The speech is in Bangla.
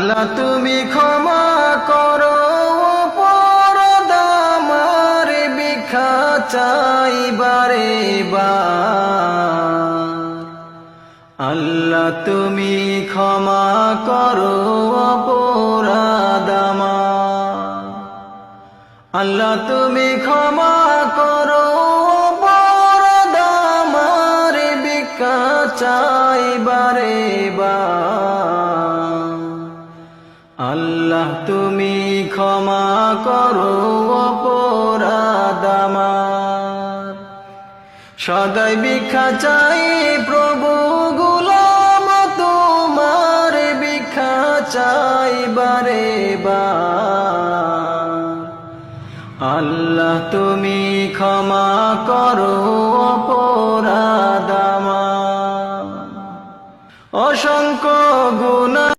আল্লাহ তুমি ক্ষমা করো অপরাধ আমার, ভিক্ষা চাই বারে বার। আল্লাহ তুমি ক্ষমা করো অপরাধ আমার, আল্লাহ তুমি ক্ষমা করো অপরাধ আমার, ভিক্ষা চাই বারে বার। আল্লাহ তুমি ক্ষমা করো অপরাধ আমার। সদাই ভিক্ষা চাই প্রভু, গোলাম তোমার, ভিক্ষা চাই বারে বার। আল্লাহ তুমি ক্ষমা করো অপরাধ আমার। অসংখ্য গুনাহ